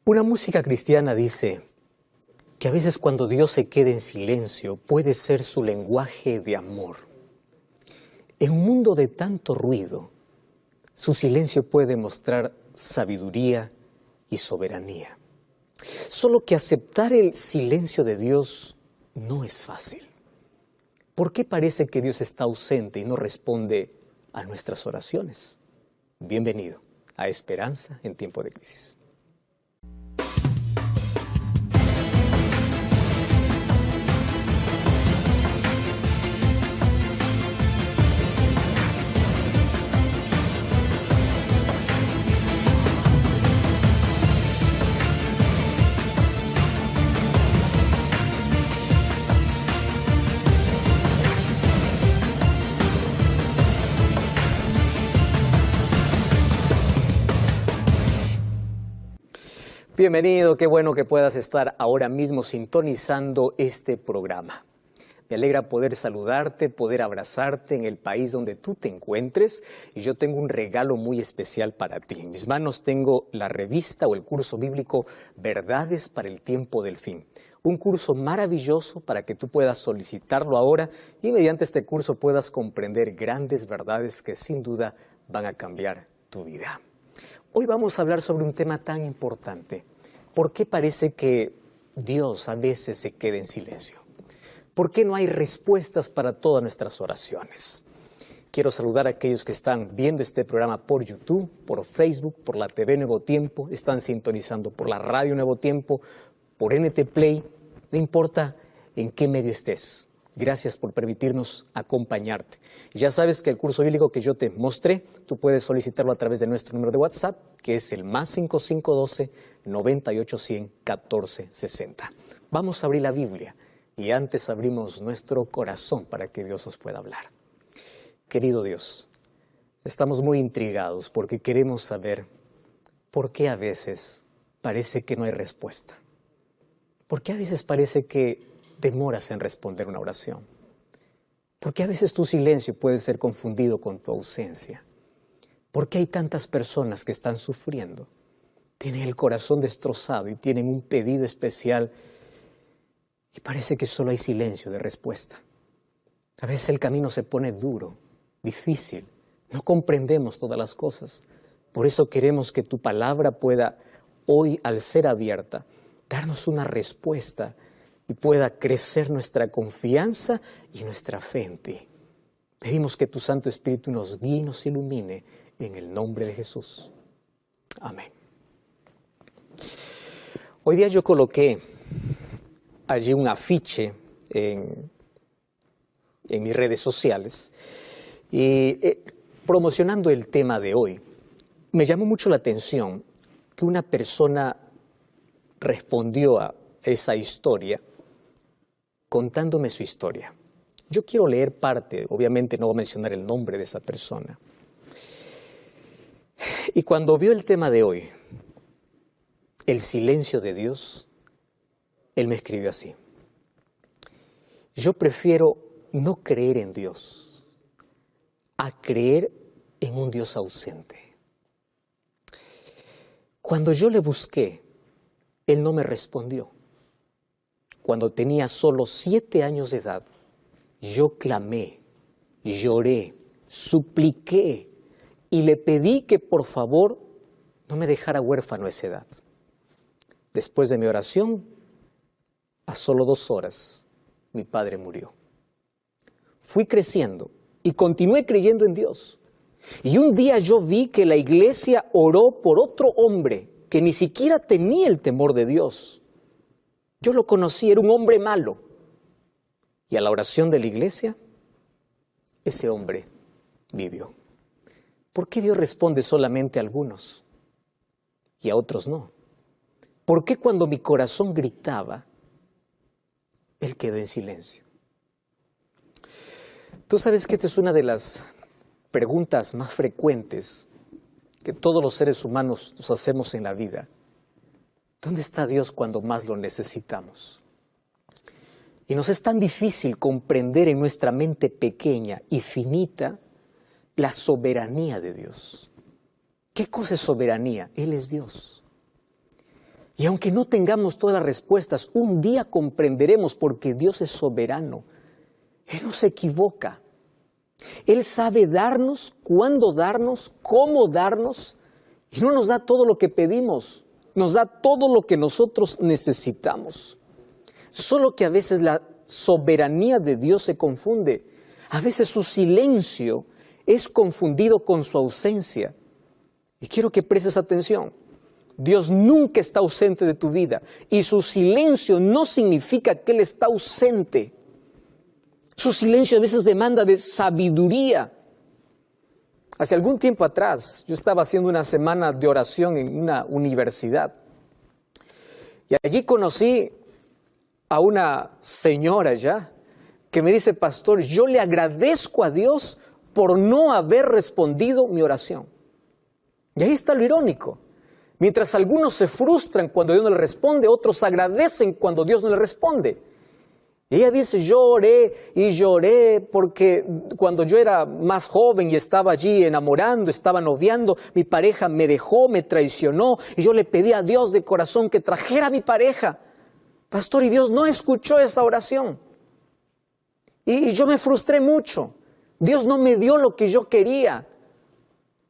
Una música cristiana dice que a veces cuando Dios se queda en silencio puede ser su lenguaje de amor. En un mundo de tanto ruido, su silencio puede mostrar sabiduría y soberanía. Solo que aceptar el silencio de Dios no es fácil. ¿Por qué parece que Dios está ausente y no responde a nuestras oraciones? Bienvenido a Esperanza en tiempo de crisis. Bienvenido, qué bueno que puedas estar ahora mismo sintonizando este programa. Me alegra poder saludarte, poder abrazarte en el país donde tú te encuentres y yo tengo un regalo muy especial para ti. En mis manos tengo la revista o el curso bíblico Verdades para el Tiempo del Fin. Un curso maravilloso para que tú puedas solicitarlo ahora y mediante este curso puedas comprender grandes verdades que sin duda van a cambiar tu vida. Hoy vamos a hablar sobre un tema tan importante. ¿Por qué parece que Dios a veces se queda en silencio? ¿Por qué no hay respuestas para todas nuestras oraciones? Quiero saludar a aquellos que están viendo este programa por YouTube, por Facebook, por la TV Nuevo Tiempo, están sintonizando por la radio Nuevo Tiempo, por NT Play, no importa en qué medio estés. Gracias por permitirnos acompañarte. Ya sabes que el curso bíblico que yo te mostré, tú puedes solicitarlo a través de nuestro número de WhatsApp, que es el +5512 9810 1460. Vamos a abrir la Biblia y antes abrimos nuestro corazón para que Dios nos pueda hablar. Querido Dios, estamos muy intrigados porque queremos saber por qué a veces parece que no hay respuesta. ¿Por qué a veces parece que demoras en responder una oración? ¿Por qué a veces tu silencio puede ser confundido con tu ausencia? ¿Por qué hay tantas personas que están sufriendo? Tienen el corazón destrozado y tienen un pedido especial y parece que solo hay silencio de respuesta. A veces el camino se pone duro, difícil, no comprendemos todas las cosas. Por eso queremos que tu palabra pueda hoy, al ser abierta, darnos una respuesta y pueda crecer nuestra confianza y nuestra fe en ti. Pedimos que tu Santo Espíritu nos guíe y nos ilumine en el nombre de Jesús. Amén. Hoy día yo coloqué allí un afiche en mis redes sociales y promocionando el tema de hoy. Me llamó mucho la atención que una persona respondió a esa historia contándome su historia. Yo quiero leer parte, obviamente no voy a mencionar el nombre de esa persona. Y cuando vio el tema de hoy, el silencio de Dios, él me escribió así: yo prefiero no creer en Dios a creer en un Dios ausente. Cuando yo le busqué, él no me respondió. Cuando tenía solo 7 años de edad, yo clamé, lloré, supliqué y le pedí que por favor no me dejara huérfano a esa edad. Después de mi oración, a solo 2 horas, mi padre murió. Fui creciendo y continué creyendo en Dios. Y un día yo vi que la iglesia oró por otro hombre que ni siquiera tenía el temor de Dios. Yo lo conocí, era un hombre malo. Y a la oración de la iglesia, ese hombre vivió. ¿Por qué Dios responde solamente a algunos y a otros no? ¿Por qué cuando mi corazón gritaba, Él quedó en silencio? Tú sabes que esta es una de las preguntas más frecuentes que todos los seres humanos nos hacemos en la vida. ¿Dónde está Dios cuando más lo necesitamos? Y nos es tan difícil comprender en nuestra mente pequeña y finita la soberanía de Dios. ¿Qué cosa es soberanía? Él es Dios. Y aunque no tengamos todas las respuestas, un día comprenderemos porque Dios es soberano. Él no se equivoca. Él sabe darnos, cuándo darnos, cómo darnos, y no nos da todo lo que pedimos, nos da todo lo que nosotros necesitamos. Solo que a veces la soberanía de Dios se confunde. A veces su silencio es confundido con su ausencia. Y quiero que prestes atención. Dios nunca está ausente de tu vida y su silencio no significa que Él está ausente. Su silencio a veces demanda de sabiduría. Hace algún tiempo atrás yo estaba haciendo una semana de oración en una universidad y allí conocí a una señora ya que me dice: pastor, yo le agradezco a Dios por no haber respondido mi oración. Y ahí está lo irónico. Mientras algunos se frustran cuando Dios no les responde, otros agradecen cuando Dios no les responde. Y ella dice: yo oré y lloré porque cuando yo era más joven y estaba allí enamorando, estaba noviando, mi pareja me dejó, me traicionó y yo le pedí a Dios de corazón que trajera a mi pareja. Pastor, y Dios no escuchó esa oración. Y yo me frustré mucho. Dios no me dio lo que yo quería.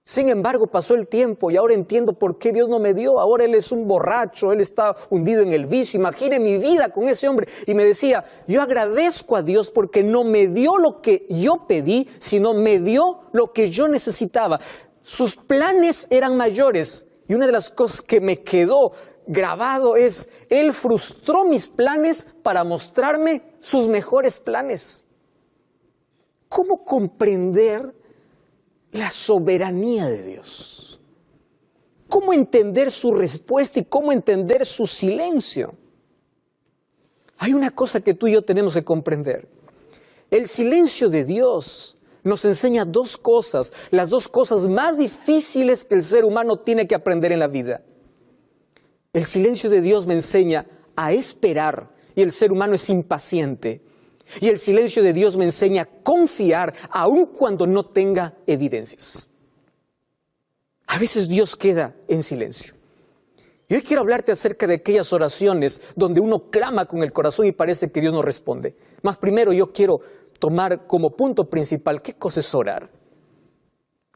Sin embargo, pasó el tiempo y ahora entiendo por qué Dios no me dio. Ahora él es un borracho, él está hundido en el vicio. Imagine mi vida con ese hombre. Y me decía: yo agradezco a Dios porque no me dio lo que yo pedí, sino me dio lo que yo necesitaba. Sus planes eran mayores. Y una de las cosas que me quedó grabado es: Él frustró mis planes para mostrarme sus mejores planes. ¿Cómo comprender la soberanía de Dios? ¿Cómo entender su respuesta y cómo entender su silencio? Hay una cosa que tú y yo tenemos que comprender. El silencio de Dios nos enseña dos cosas, las dos cosas más difíciles que el ser humano tiene que aprender en la vida. El silencio de Dios me enseña a esperar, y el ser humano es impaciente. Y el silencio de Dios me enseña a confiar aun cuando no tenga evidencias. A veces Dios queda en silencio. Y hoy quiero hablarte acerca de aquellas oraciones donde uno clama con el corazón y parece que Dios no responde. Mas primero yo quiero tomar como punto principal, ¿qué cosa es orar?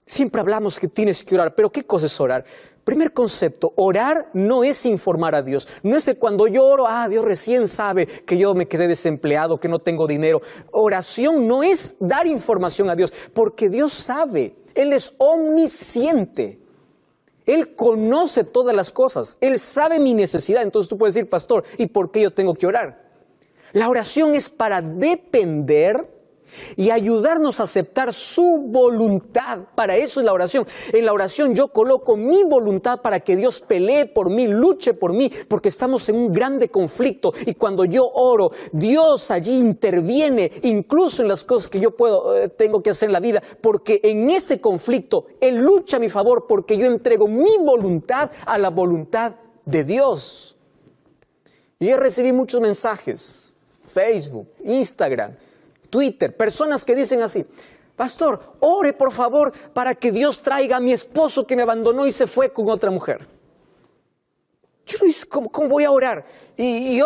Siempre hablamos que tienes que orar, pero ¿qué cosa es orar? Primer concepto, orar no es informar a Dios. No es que cuando yo oro, Dios recién sabe que yo me quedé desempleado, que no tengo dinero. Oración no es dar información a Dios, porque Dios sabe. Él es omnisciente. Él conoce todas las cosas. Él sabe mi necesidad. Entonces tú puedes decir: pastor, ¿y por qué yo tengo que orar? La oración es para depender y ayudarnos a aceptar su voluntad. Para eso es la oración. En la oración yo coloco mi voluntad para que Dios pelee por mí, luche por mí, porque estamos en un grande conflicto. Y cuando yo oro, Dios allí interviene, incluso en las cosas que yo tengo que hacer en la vida, porque en este conflicto Él lucha a mi favor, porque yo entrego mi voluntad a la voluntad de Dios. Y yo recibí muchos mensajes, Facebook, Instagram, Twitter, personas que dicen así: pastor, ore por favor para que Dios traiga a mi esposo que me abandonó y se fue con otra mujer. Yo no sé cómo voy a orar. Y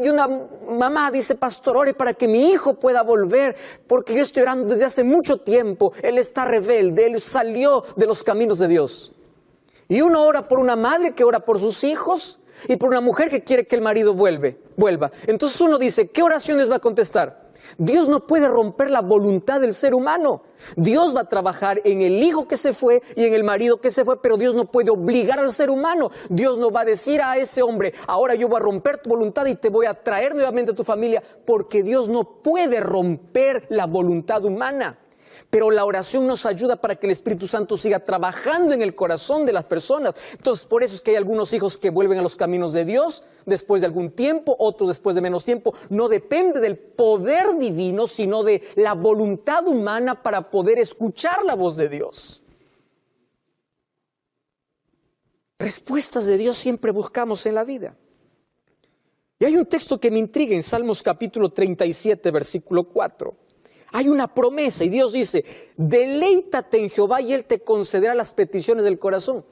una mamá dice: pastor, ore para que mi hijo pueda volver, porque yo estoy orando desde hace mucho tiempo. Él está rebelde, él salió de los caminos de Dios. Y uno ora por una madre que ora por sus hijos y por una mujer que quiere que el marido vuelva. Entonces uno dice: ¿qué oraciones va a contestar? Dios no puede romper la voluntad del ser humano. Dios va a trabajar en el hijo que se fue y en el marido que se fue, pero Dios no puede obligar al ser humano. Dios no va a decir a ese hombre: ahora yo voy a romper tu voluntad y te voy a traer nuevamente a tu familia, porque Dios no puede romper la voluntad humana. Pero la oración nos ayuda para que el Espíritu Santo siga trabajando en el corazón de las personas. Entonces, por eso es que hay algunos hijos que vuelven a los caminos de Dios después de algún tiempo, otros después de menos tiempo. No depende del poder divino, sino de la voluntad humana para poder escuchar la voz de Dios. Respuestas de Dios siempre buscamos en la vida. Y hay un texto que me intriga en Salmos capítulo 37, versículo 4. Hay una promesa y Dios dice: deleítate en Jehová y Él te concederá las peticiones del corazón.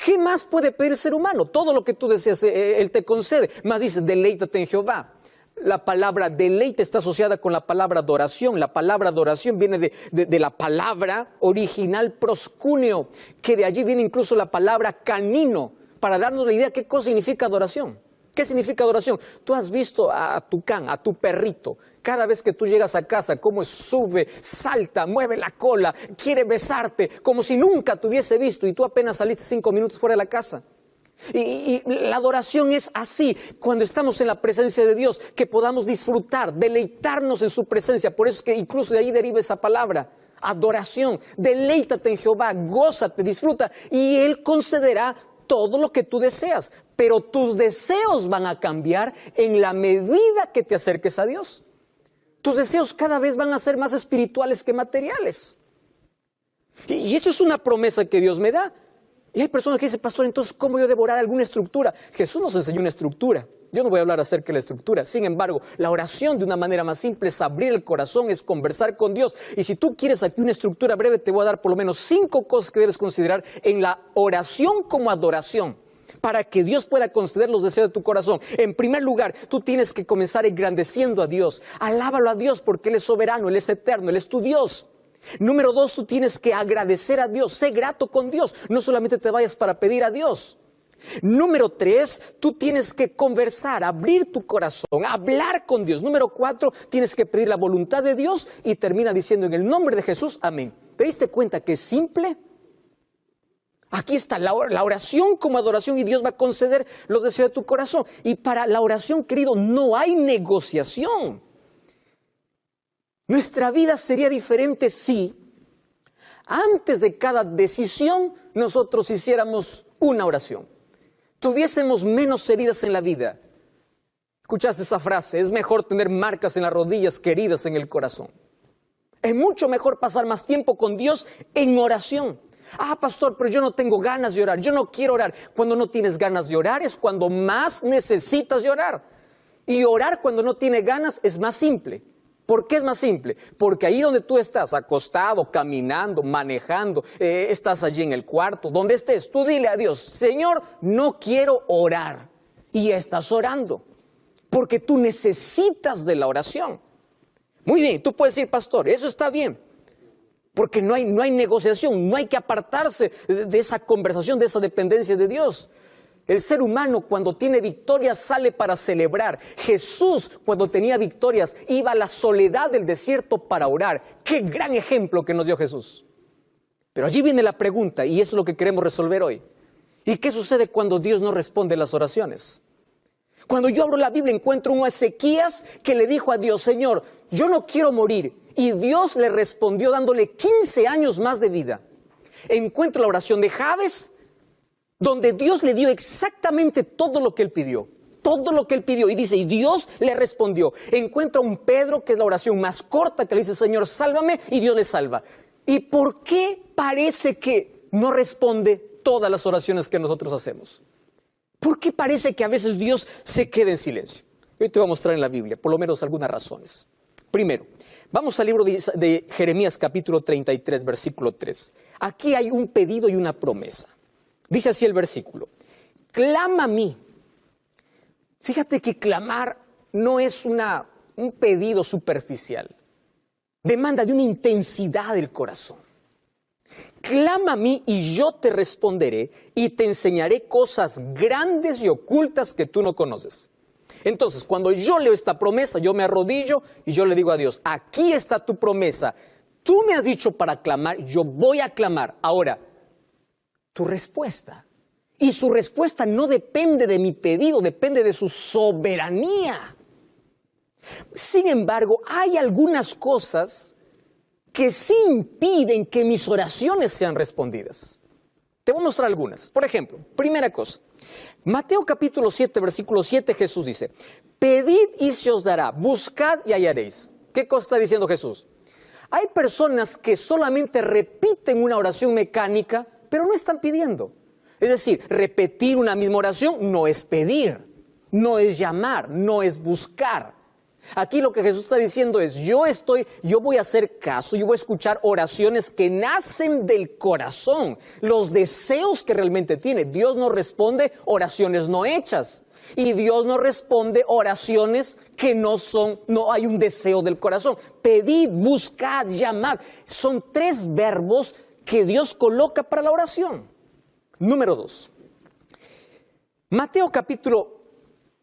¿Qué más puede pedir el ser humano? Todo lo que tú deseas, Él te concede. Más dice, deleítate en Jehová. La palabra deleite está asociada con la palabra adoración. La palabra adoración viene de la palabra original proscuneo, que de allí viene incluso la palabra canino, para darnos la idea de qué cosa significa adoración. ¿Qué significa adoración? Tú has visto a tu can, a tu perrito, cada vez que tú llegas a casa, cómo sube, salta, mueve la cola, quiere besarte, como si nunca te hubiese visto y tú apenas saliste 5 minutos fuera de la casa. Y la adoración es así, cuando estamos en la presencia de Dios, que podamos disfrutar, deleitarnos en su presencia. Por eso es que incluso de ahí deriva esa palabra, adoración. Deleítate en Jehová, gózate, disfruta, y Él concederá todo lo que tú deseas. Pero tus deseos van a cambiar en la medida que te acerques a Dios. Tus deseos cada vez van a ser más espirituales que materiales. Y esto es una promesa que Dios me da. Y hay personas que dicen, pastor, entonces, ¿cómo yo devorar alguna estructura? Jesús nos enseñó una estructura. Yo no voy a hablar acerca de la estructura. Sin embargo, la oración de una manera más simple es abrir el corazón, es conversar con Dios. Y si tú quieres aquí una estructura breve, te voy a dar por lo menos 5 cosas que debes considerar en la oración como adoración, para que Dios pueda conceder los deseos de tu corazón. En primer lugar, tú tienes que comenzar engrandeciendo a Dios. Alábalo a Dios porque Él es soberano, Él es eterno, Él es tu Dios. Número 2, tú tienes que agradecer a Dios, sé grato con Dios, no solamente te vayas para pedir a Dios. Número 3, tú tienes que conversar, abrir tu corazón, hablar con Dios. Número 4, tienes que pedir la voluntad de Dios y termina diciendo en el nombre de Jesús, amén. ¿Te diste cuenta que es simple? Aquí está la oración como adoración y Dios va a conceder los deseos de tu corazón. Y para la oración, querido, no hay negociación. Nuestra vida sería diferente si antes de cada decisión nosotros hiciéramos una oración. Tuviésemos menos heridas en la vida. ¿Escuchaste esa frase? Es mejor tener marcas en las rodillas que heridas en el corazón. Es mucho mejor pasar más tiempo con Dios en oración. Ah, pastor, pero yo no tengo ganas de orar, yo no quiero orar. Cuando no tienes ganas de orar es cuando más necesitas de orar. Y orar cuando no tienes ganas es más simple. ¿Por qué es más simple? Porque ahí donde tú estás, acostado, caminando, manejando, estás allí en el cuarto, donde estés, tú dile a Dios, Señor, no quiero orar. Y ya estás orando, porque tú necesitas de la oración. Muy bien, tú puedes decir, pastor, eso está bien, porque no hay negociación, no hay que apartarse de esa conversación, de esa dependencia de Dios. El ser humano cuando tiene victorias sale para celebrar. Jesús cuando tenía victorias iba a la soledad del desierto para orar. ¡Qué gran ejemplo que nos dio Jesús! Pero allí viene la pregunta y eso es lo que queremos resolver hoy. ¿Y qué sucede cuando Dios no responde las oraciones? Cuando yo abro la Biblia encuentro un Ezequías que le dijo a Dios, Señor, yo no quiero morir. Y Dios le respondió dándole 15 años más de vida. Encuentro la oración de Jabes, donde Dios le dio exactamente todo lo que él pidió. Todo lo que él pidió. Y dice, y Dios le respondió. Encuentra un Pedro, que es la oración más corta, que le dice, Señor, sálvame, y Dios le salva. ¿Y por qué parece que no responde todas las oraciones que nosotros hacemos? ¿Por qué parece que a veces Dios se queda en silencio? Hoy te voy a mostrar en la Biblia, por lo menos algunas razones. Primero, vamos al libro de Jeremías capítulo 33, versículo 3. Aquí hay un pedido y una promesa. Dice así el versículo, clama a mí. Fíjate que clamar no es un pedido superficial. Demanda de una intensidad del corazón. Clama a mí y yo te responderé y te enseñaré cosas grandes y ocultas que tú no conoces. Entonces, cuando yo leo esta promesa, yo me arrodillo y yo le digo a Dios, aquí está tu promesa. Tú me has dicho para clamar, yo voy a clamar. Ahora, tu respuesta. Y su respuesta no depende de mi pedido, depende de su soberanía. Sin embargo, hay algunas cosas que sí impiden que mis oraciones sean respondidas. Te voy a mostrar algunas. Por ejemplo, primera cosa, Mateo capítulo 7, versículo 7, Jesús dice, pedid y se os dará, buscad y hallaréis. ¿Qué cosa está diciendo Jesús? Hay personas que solamente repiten una oración mecánica, pero no están pidiendo. Es decir, repetir una misma oración no es pedir, no es llamar, no es buscar. Aquí lo que Jesús está diciendo es, yo voy a hacer caso, yo voy a escuchar oraciones que nacen del corazón, los deseos que realmente tiene. Dios no responde oraciones no hechas. Y Dios no responde oraciones que no hay un deseo del corazón. Pedid, buscad, llamad. Son 3 verbos que Dios coloca para la oración. Número 2. Mateo capítulo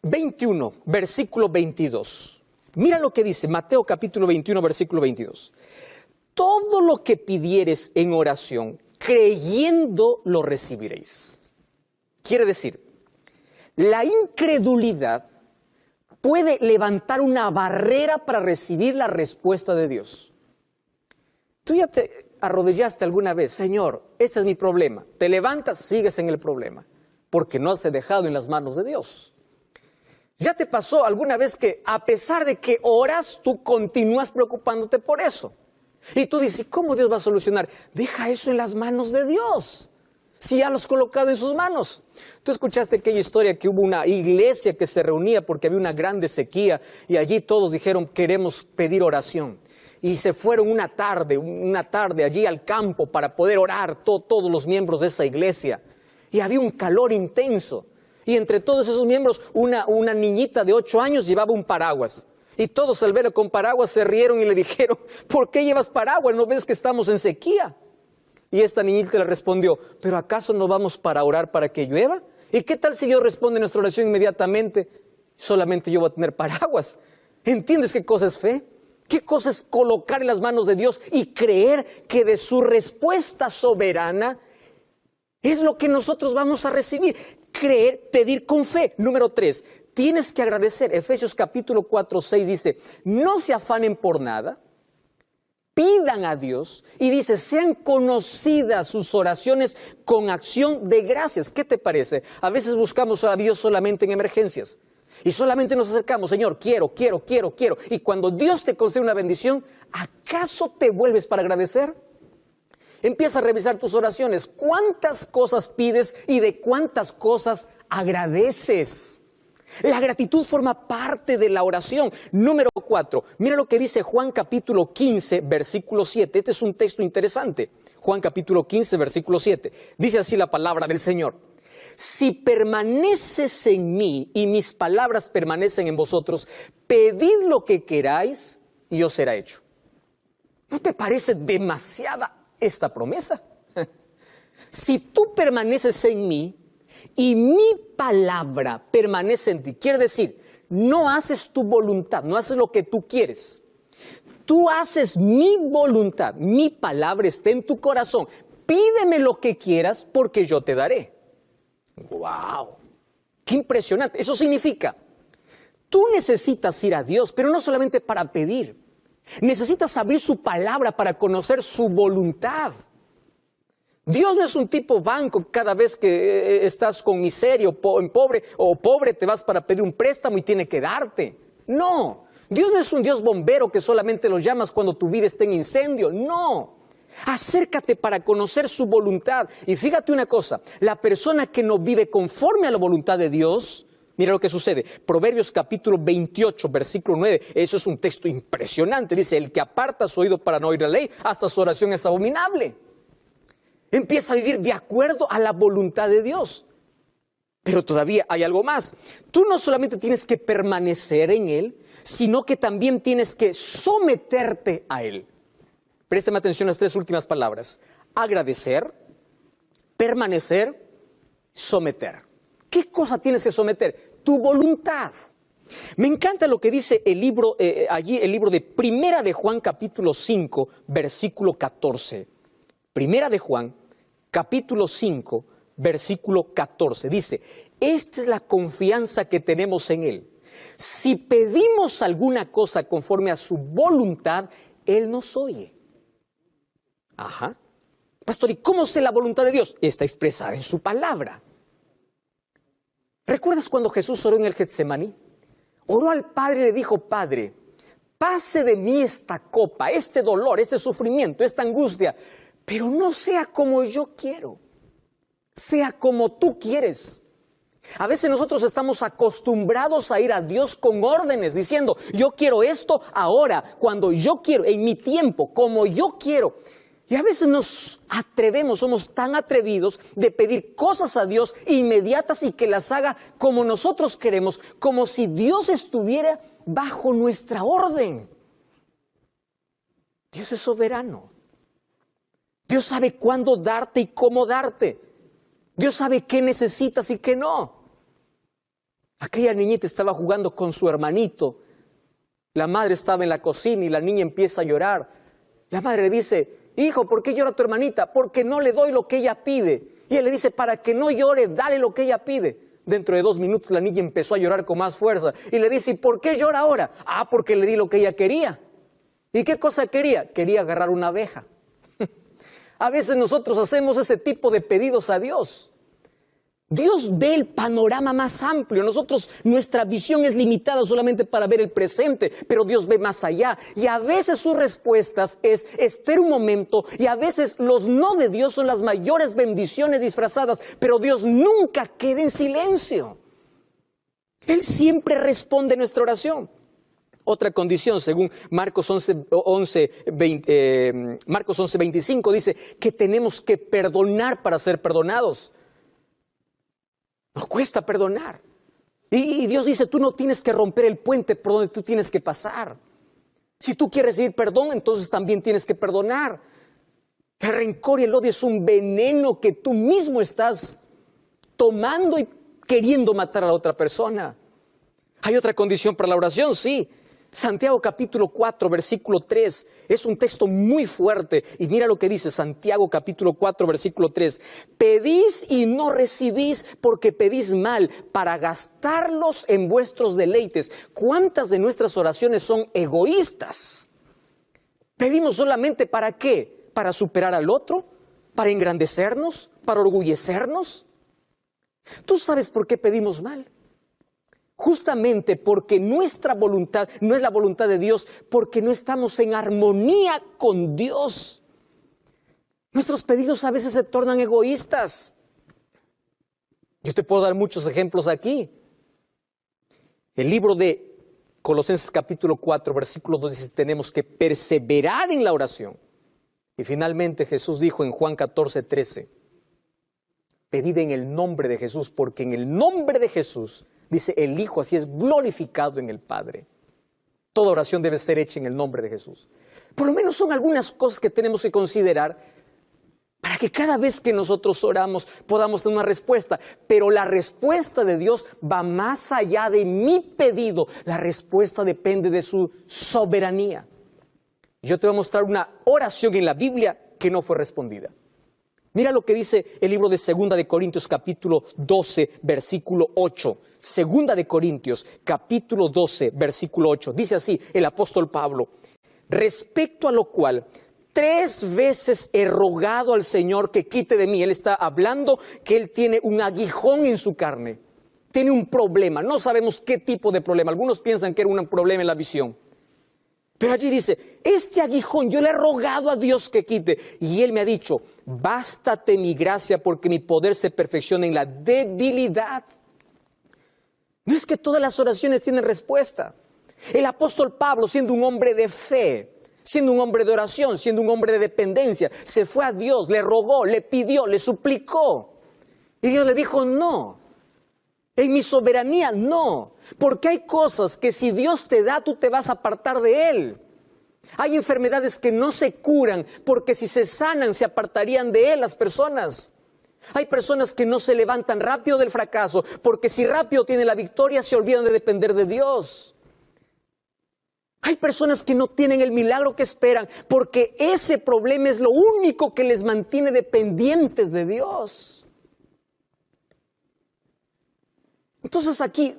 21, versículo 22. Mira lo que dice Mateo capítulo 21, versículo 22. Todo lo que pidieres en oración, creyendo lo recibiréis. Quiere decir, la incredulidad puede levantar una barrera para recibir la respuesta de Dios. Tú ya te arrodillaste alguna vez, Señor, este es mi problema. Te levantas, sigues en el problema, porque no has dejado en las manos de Dios. ¿Ya te pasó alguna vez que a pesar de que oras, tú continúas preocupándote por eso? Y tú dices, ¿cómo Dios va a solucionar? Deja eso en las manos de Dios, si ya lo has colocado en sus manos. Tú escuchaste aquella historia que hubo una iglesia que se reunía porque había una grande sequía y allí todos dijeron, queremos pedir oración. Y se fueron una tarde allí al campo para poder orar todos los miembros de esa iglesia. Y había un calor intenso. Y entre todos esos miembros, una niñita de 8 años llevaba un paraguas. Y todos al verlo con paraguas se rieron y le dijeron, ¿por qué llevas paraguas? ¿No ves que estamos en sequía? Y esta niñita le respondió, ¿pero acaso no vamos para orar para que llueva? ¿Y qué tal si Dios responde nuestra oración inmediatamente? Solamente yo voy a tener paraguas. ¿Entiendes qué cosa es fe? ¿Qué cosa es colocar en las manos de Dios y creer que de su respuesta soberana es lo que nosotros vamos a recibir? Creer, pedir con fe. Número 3, tienes que agradecer. Efesios capítulo 4, 6 dice, no se afanen por nada, pidan a Dios y dice, sean conocidas sus oraciones con acción de gracias. ¿Qué te parece? A veces buscamos a Dios solamente en emergencias y solamente nos acercamos, Señor, quiero. Y cuando Dios te concede una bendición, ¿acaso te vuelves para agradecer? Empieza a revisar tus oraciones. ¿Cuántas cosas pides y de cuántas cosas agradeces? La gratitud forma parte de la oración. Número 4. Mira lo que dice Juan capítulo 15, versículo 7. Este es un texto interesante. Juan capítulo 15, versículo 7. Dice así la palabra del Señor. Si permaneces en mí y mis palabras permanecen en vosotros, pedid lo que queráis y os será hecho. ¿No te parece demasiada esta promesa? Si tú permaneces en mí y mi palabra permanece en ti, quiere decir, no haces tu voluntad, no haces lo que tú quieres. Tú haces mi voluntad, mi palabra está en tu corazón. Pídeme lo que quieras porque yo te daré. ¡Wow! ¡Qué impresionante! Eso significa, tú necesitas ir a Dios, pero no solamente para pedir. Necesitas abrir su palabra para conocer su voluntad. Dios no es un tipo banco, cada vez que estás con miseria o pobre te vas para pedir un préstamo y tiene que darte. No, Dios no es un Dios bombero que solamente lo llamas cuando tu vida está en incendio. No, acércate para conocer su voluntad. Y fíjate una cosa, la persona que no vive conforme a la voluntad de Dios, mira lo que sucede. Proverbios capítulo 28, versículo 9. Eso es un texto impresionante. Dice, el que aparta su oído para no oír la ley, hasta su oración es abominable. Empieza a vivir de acuerdo a la voluntad de Dios. Pero todavía hay algo más. Tú no solamente tienes que permanecer en Él, sino que también tienes que someterte a Él. Préstame atención a las 3 últimas palabras. Agradecer, permanecer, someter. ¿Qué cosa tienes que someter? Tu voluntad. Me encanta lo que dice el libro de Primera de Juan capítulo 5, versículo 14. Primera de Juan capítulo 5, versículo 14. Dice, esta es la confianza que tenemos en Él. Si pedimos alguna cosa conforme a su voluntad, Él nos oye. Ajá. Pastor, ¿y cómo sé la voluntad de Dios? Está expresada en su palabra. ¿Recuerdas cuando Jesús oró en el Getsemaní? Oró al Padre y le dijo, Padre, pase de mí esta copa, este dolor, este sufrimiento, esta angustia, pero no sea como yo quiero, sea como tú quieres. A veces nosotros estamos acostumbrados a ir a Dios con órdenes, diciendo, yo quiero esto ahora, cuando yo quiero, en mi tiempo, como yo quiero. Y a veces nos atrevemos, somos tan atrevidos de pedir cosas a Dios inmediatas y que las haga como nosotros queremos, como si Dios estuviera bajo nuestra orden. Dios es soberano. Dios sabe cuándo darte y cómo darte. Dios sabe qué necesitas y qué no. Aquella niñita estaba jugando con su hermanito. La madre estaba en la cocina y la niña empieza a llorar. La madre le dice, hijo, ¿por qué llora tu hermanita? Porque no le doy lo que ella pide. Y él le dice, para que no llore, dale lo que ella pide. Dentro de 2 minutos la niña empezó a llorar con más fuerza. Y le dice, ¿y por qué llora ahora? Ah, porque le di lo que ella quería. ¿Y qué cosa quería? Quería agarrar una abeja. A veces nosotros hacemos ese tipo de pedidos a Dios. Dios ve el panorama más amplio. Nuestra visión es limitada solamente para ver el presente, pero Dios ve más allá. Y a veces sus respuestas es, espera un momento, y a veces los no de Dios son las mayores bendiciones disfrazadas, pero Dios nunca queda en silencio. Él siempre responde nuestra oración. Otra condición, según Marcos 11:25, dice que tenemos que perdonar para ser perdonados. Nos cuesta perdonar. Y Dios dice, tú no tienes que romper el puente por donde tú tienes que pasar. Si tú quieres recibir perdón, entonces también tienes que perdonar. El rencor y el odio es un veneno que tú mismo estás tomando y queriendo matar a la otra persona. Hay otra condición para la oración, sí. Santiago capítulo 4, versículo 3, es un texto muy fuerte. Y mira lo que dice Santiago capítulo 4, versículo 3. Pedís y no recibís porque pedís mal para gastarlos en vuestros deleites. ¿Cuántas de nuestras oraciones son egoístas? ¿Pedimos solamente para qué? ¿Para superar al otro? ¿Para engrandecernos? ¿Para orgullecernos? ¿Tú sabes por qué pedimos mal? Justamente porque nuestra voluntad no es la voluntad de Dios, porque no estamos en armonía con Dios. Nuestros pedidos a veces se tornan egoístas. Yo te puedo dar muchos ejemplos aquí. El libro de Colosenses capítulo 4, versículo 2 dice, tenemos que perseverar en la oración. Y finalmente Jesús dijo en Juan 14, 13, pedid en el nombre de Jesús, porque en el nombre de Jesús, dice el Hijo, así es glorificado en el Padre. Toda oración debe ser hecha en el nombre de Jesús. Por lo menos son algunas cosas que tenemos que considerar para que cada vez que nosotros oramos podamos tener una respuesta. Pero la respuesta de Dios va más allá de mi pedido. La respuesta depende de su soberanía. Yo te voy a mostrar una oración en la Biblia que no fue respondida. Mira lo que dice el libro de 2 de Corintios capítulo 12, versículo 8. 2 de Corintios capítulo 12, versículo 8. Dice así el apóstol Pablo. Respecto a lo cual 3 veces he rogado al Señor que quite de mí. Él está hablando que él tiene un aguijón en su carne. Tiene un problema. No sabemos qué tipo de problema. Algunos piensan que era un problema en la visión. Pero allí dice, este aguijón yo le he rogado a Dios que quite. Y Él me ha dicho, bástate mi gracia porque mi poder se perfecciona en la debilidad. No es que todas las oraciones tienen respuesta. El apóstol Pablo, siendo un hombre de fe, siendo un hombre de oración, siendo un hombre de dependencia, se fue a Dios, le rogó, le pidió, le suplicó. Y Dios le dijo, no. En mi soberanía, no. Porque hay cosas que si Dios te da, tú te vas a apartar de Él. Hay enfermedades que no se curan porque si se sanan, se apartarían de Él las personas. Hay personas que no se levantan rápido del fracaso porque si rápido tienen la victoria, se olvidan de depender de Dios. Hay personas que no tienen el milagro que esperan porque ese problema es lo único que les mantiene dependientes de Dios. Entonces aquí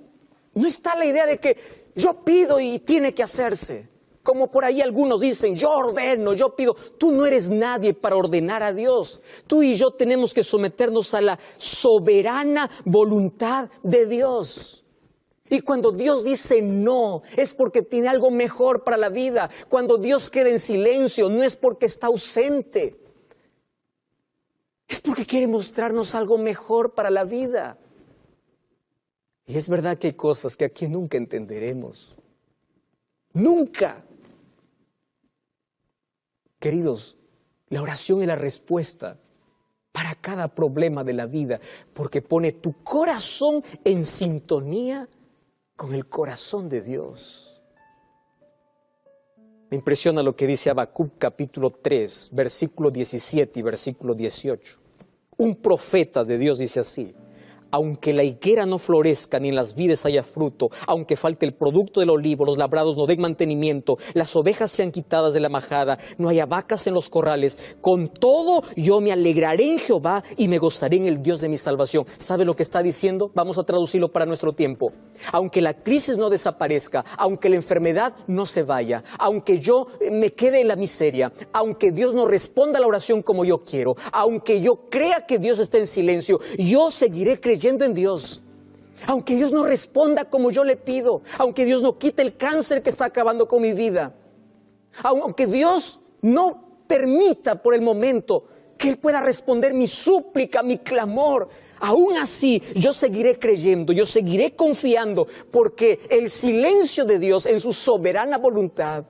no está la idea de que yo pido y tiene que hacerse. Como por ahí algunos dicen, yo ordeno, yo pido. Tú no eres nadie para ordenar a Dios. Tú y yo tenemos que someternos a la soberana voluntad de Dios. Y cuando Dios dice no, es porque tiene algo mejor para la vida. Cuando Dios queda en silencio, no es porque está ausente. Es porque quiere mostrarnos algo mejor para la vida. Y es verdad que hay cosas que aquí nunca entenderemos. Nunca. Queridos, la oración es la respuesta para cada problema de la vida, porque pone tu corazón en sintonía con el corazón de Dios. Me impresiona lo que dice Habacuc capítulo 3, versículo 17 y versículo 18. Un profeta de Dios dice así: aunque la higuera no florezca ni en las vides haya fruto, aunque falte el producto del olivo, los labrados no den mantenimiento, las ovejas sean quitadas de la majada, no haya vacas en los corrales, con todo yo me alegraré en Jehová y me gozaré en el Dios de mi salvación. ¿Sabe lo que está diciendo? Vamos a traducirlo para nuestro tiempo. Aunque la crisis no desaparezca, aunque la enfermedad no se vaya, aunque yo me quede en la miseria, aunque Dios no responda a la oración como yo quiero, aunque yo crea que Dios está en silencio, yo seguiré creyendo en Dios. Aunque Dios no responda como yo le pido, aunque Dios no quite el cáncer que está acabando con mi vida, aunque Dios no permita por el momento que Él pueda responder mi súplica, mi clamor, aún así yo seguiré creyendo, yo seguiré confiando, porque el silencio de Dios en su soberana voluntad